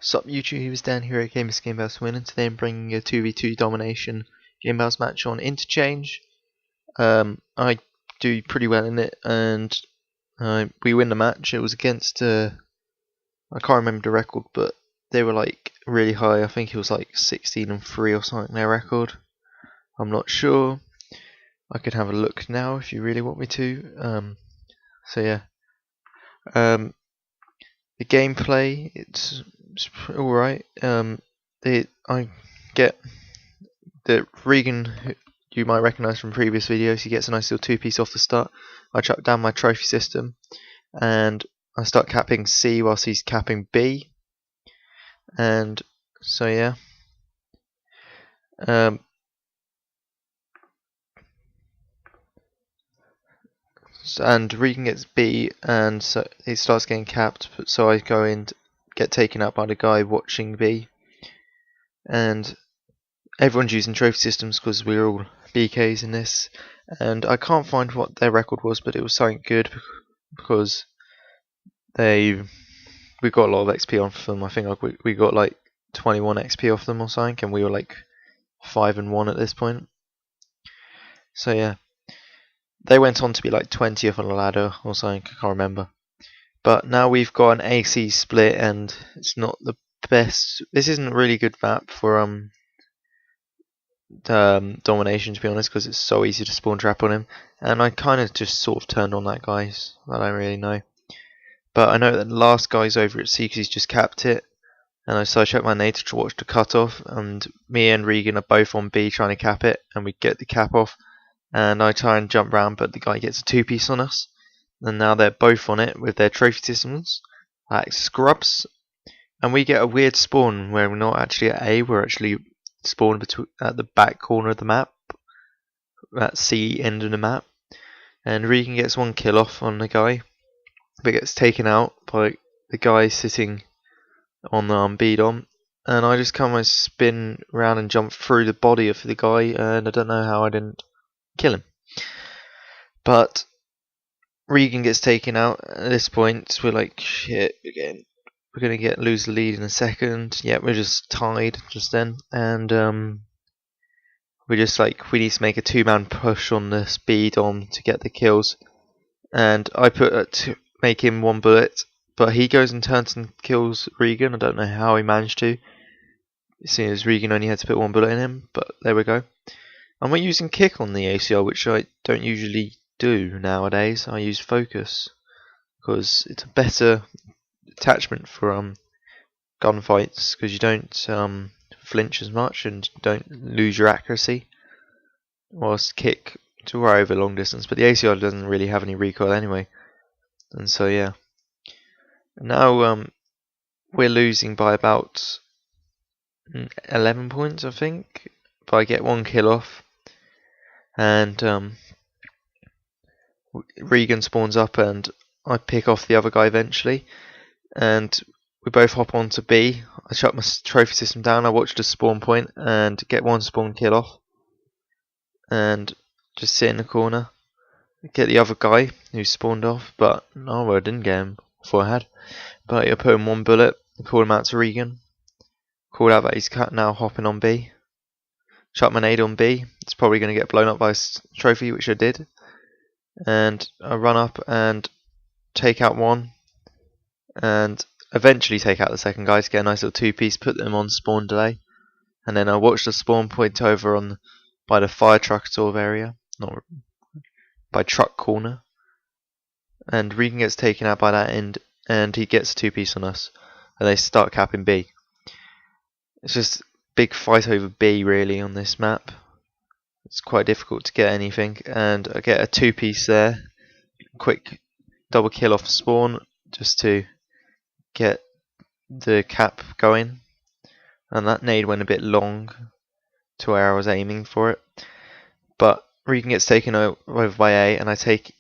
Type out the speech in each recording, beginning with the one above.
Sup YouTube, it's Dan here at MrGamebattlesFTW, and today I'm bringing a 2v2 Domination Gamebattles match on Interchange. I do pretty well in it, and we win the match. It was against, I can't remember the record, but they were like really high. I think it was like 16-3 or something, their record. I'm not sure. I could have a look now if you really want me to. So yeah. The gameplay, it's alright. I get that Regan, who you might recognise from previous videos, he gets a nice little two-piece off the start. I chuck down my trophy system and I start capping C whilst he's capping B. And so yeah. And Regan gets B, and so he starts getting capped, so I go and get taken out by the guy watching B. And everyone's using trophy systems because we're all BKs in this, and I can't find what their record was, but it was something good because we got a lot of XP off them. I think we got like 21 XP off them or something, and we were like 5-1 at this point. So yeah. They went on to be like 20th on the ladder or something, I can't remember. But now we've got an AC split and it's not the best. This isn't a really good map for Domination, to be honest, because it's so easy to spawn trap on him. And I kind of just sort of turned on that guy, so I don't really know. But I know that the last guy's over at C because he's just capped it. And so I checked my nade to watch the cutoff, and me and Regan are both on B trying to cap it, and we get the cap off. And I try and jump round, but the guy gets a two-piece on us. And now they're both on it with their trophy systems, like scrubs. And we get a weird spawn where we're not actually at A, we're actually spawned at the back corner of the map, at C end of the map. And Regan gets one kill off on the guy, but gets taken out by the guy sitting on the B dom. And I just come and spin around and jump through the body of the guy, and I don't know how I didn't kill him. But Regan gets taken out at this point. We're like, shit, again, we're gonna lose the lead in a second. Yeah, we're just tied just then, and we're just like, we need to make a two-man push on the speed on to get the kills. And I put to make him one bullet, but he goes and turns and kills Regan. I don't know how he managed to, seeing as Regan only had to put one bullet in him, but there we go. And we're using kick on the ACR, which I don't usually do nowadays. I use focus because it's a better attachment for gunfights, because you don't flinch as much and don't lose your accuracy. Whilst kick to right over long distance, but the ACR doesn't really have any recoil anyway. And so yeah. Now we're losing by about 11 points, I think. But I get one kill off, and Regan spawns up, and I pick off the other guy eventually, and we both hop onto B. I shut my trophy system down, I watch the spawn point and get one spawn kill off, and just sit in the corner, get the other guy who spawned off, but no, I didn't get him before I had. But I put him one bullet, called him out to Regan, called out that he's now hopping on B. Shot my nade on B. It's probably going to get blown up by a trophy, which I did. And I run up and take out one, and eventually take out the second guy to get a nice little two-piece, put them on spawn delay. And then I watch the spawn point over on by the fire truck sort of area, not by truck corner. And Regan gets taken out by that end, and he gets a two-piece on us, and they start capping B. It's just big fight over B really on this map. It's quite difficult to get anything, and I get a two-piece there. Quick double kill off spawn just to get the cap going, and that nade went a bit long to where I was aiming for it. But Regan gets taken over by A, and I take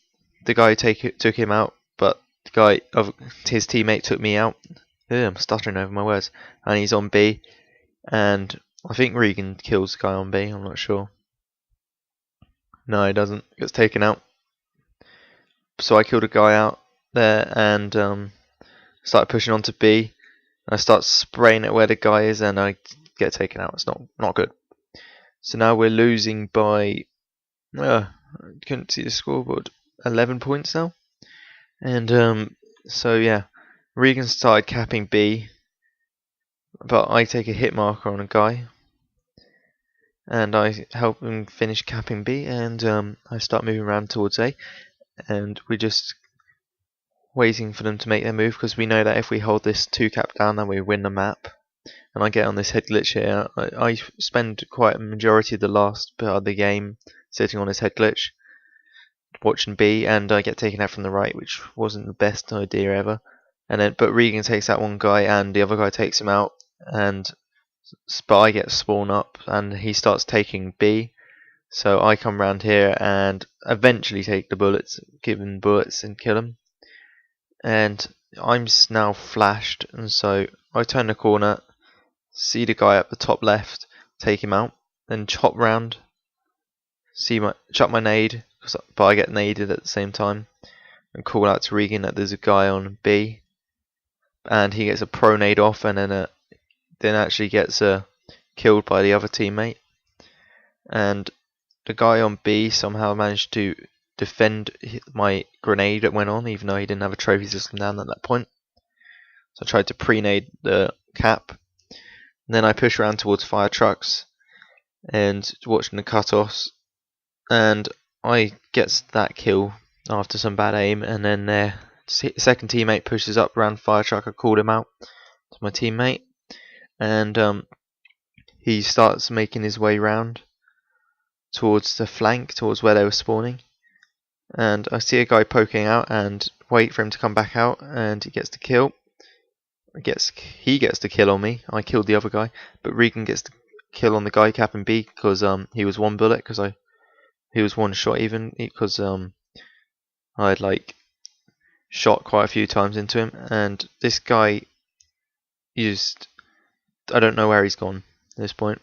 the guy who took him out, but the guy his teammate took me out. I'm stuttering over my words, and he's on B. And I think Regan kills the guy on B, I'm not sure. No, he doesn't. He gets taken out. So I killed a guy out there and started pushing on to B. I start spraying at where the guy is, and I get taken out. It's not good. So now we're losing by I couldn't see the scoreboard. 11 points now, and so yeah, Regan started capping B, but I take a hit marker on a guy, and I help him finish capping B, and I start moving around towards A, and we're just waiting for them to make their move because we know that if we hold this 2 cap down, then we win the map. And I get on this head glitch here. I spend quite a majority of the last bit of the game sitting on this head glitch, watching B, and I get taken out from the right, which wasn't the best idea ever. But Regan takes out one guy, and the other guy takes him out, but I get spawn up, and he starts taking B. So I come round here and eventually take the bullets, give him bullets, and kill him. And I'm now flashed, and so I turn the corner, see the guy up the top left, take him out, then chop round, chuck my nade, but I get naded at the same time, and call out to Regan that there's a guy on B, and he gets a pro nade off, and then actually gets killed by the other teammate, and the guy on B somehow managed to defend my grenade that went on, even though he didn't have a trophy system down at that point. So I tried to pre-nade the cap. And then I push around towards fire trucks and watching the cut-offs, and I get that kill after some bad aim, and then their second teammate pushes up around fire truck. I called him out to my teammate, and he starts making his way round towards the flank, towards where they were spawning, and I see a guy poking out and wait for him to come back out, and he gets the kill. He gets the kill on me. I killed the other guy, but Regan gets the kill on the guy capping B because he was one bullet, because he was one shot even, because I'd like shot quite a few times into him, and this guy I don't know where he's gone at this point.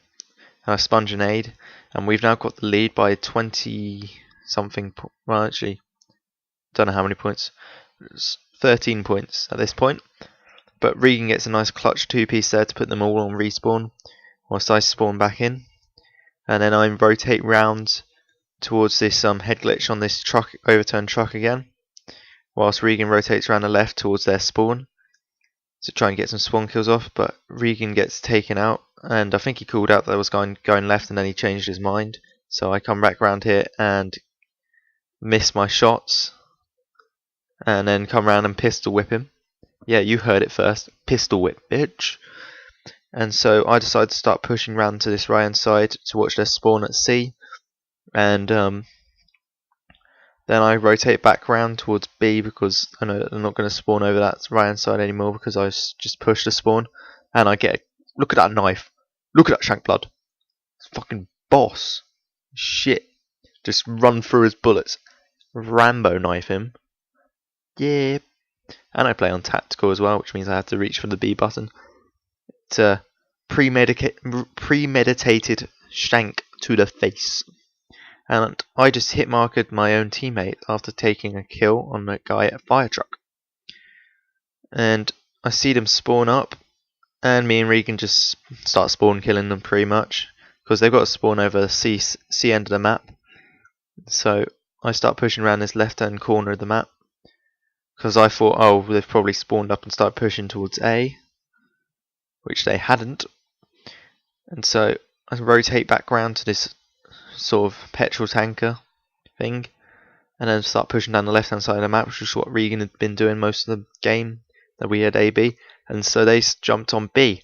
And I sponge an aid, and we've now got the lead by 20 something. Well, actually, don't know how many points. It's 13 points at this point. But Regan gets a nice clutch 2-piece there to put them all on respawn, whilst I spawn back in. And then I rotate round towards this head glitch on this overturned truck again, whilst Regan rotates around the left towards their spawn to try and get some spawn kills off. But Regan gets taken out, and I think he called out that I was going left, and then he changed his mind. So I come back round here and miss my shots, and then come round and pistol whip him. Yeah, you heard it first. Pistol whip, bitch. And so I decide to start pushing round to this right hand side to watch their spawn at C. And then I rotate back round towards B because I know that they're not going to spawn over that right hand side anymore, because I just pushed the spawn. And I get look at that knife. Look at that shank blood. It's fucking boss. Shit. Just run through his bullets. Rambo knife him. Yeah. And I play on tactical as well, which means I have to reach for the B button. It's a premeditated shank to the face. And I just hit marked my own teammate after taking a kill on the guy at fire truck. And I see them spawn up, and me and Regan just start spawn killing them pretty much, because they've got to spawn over the C end of the map. So I start pushing around this left hand corner of the map, because I thought, oh, they've probably spawned up and started pushing towards A, which they hadn't. And so I rotate back round to this sort of petrol tanker thing, and then start pushing down the left hand side of the map, which is what Regan had been doing most of the game that we had AB. And so they jumped on B,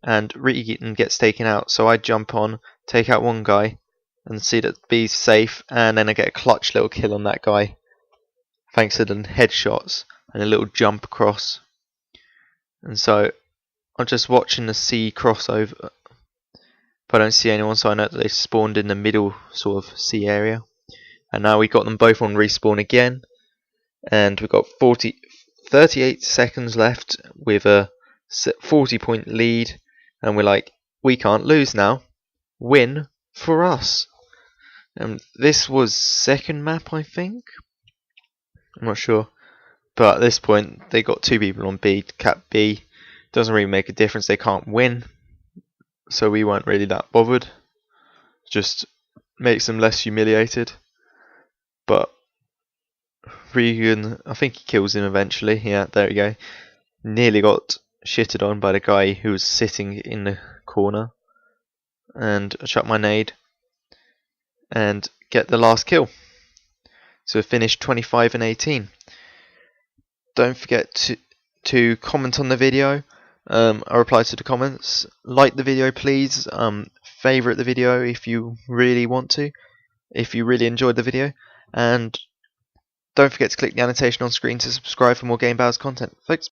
and Regan gets taken out. So I jump on, take out one guy, and see that B's safe, and then I get a clutch little kill on that guy, thanks to the headshots and a little jump across. And so I'm just watching the C crossover, but I don't see anyone, so I know that they spawned in the middle sort of C area. And now we got them both on respawn again, and we've got 38 seconds left with a 40-point lead, and we're like, we can't lose now. Win for us. And this was second map, I think. I'm not sure, but at this point they got two people on B to cap B, Doesn't really make a difference. They can't win, so we weren't really that bothered. Just makes them less humiliated. But Regan, I think he kills him eventually. Yeah, there we go. Nearly got shitted on by the guy who was sitting in the corner. And I shot my nade and get the last kill. So finish 25 and 18. Don't forget to comment on the video. I reply to the comments. Like the video, please. Favorite the video if you really want to. If you really enjoyed the video. And don't forget to click the annotation on screen to subscribe for more Game Battles content. Thanks.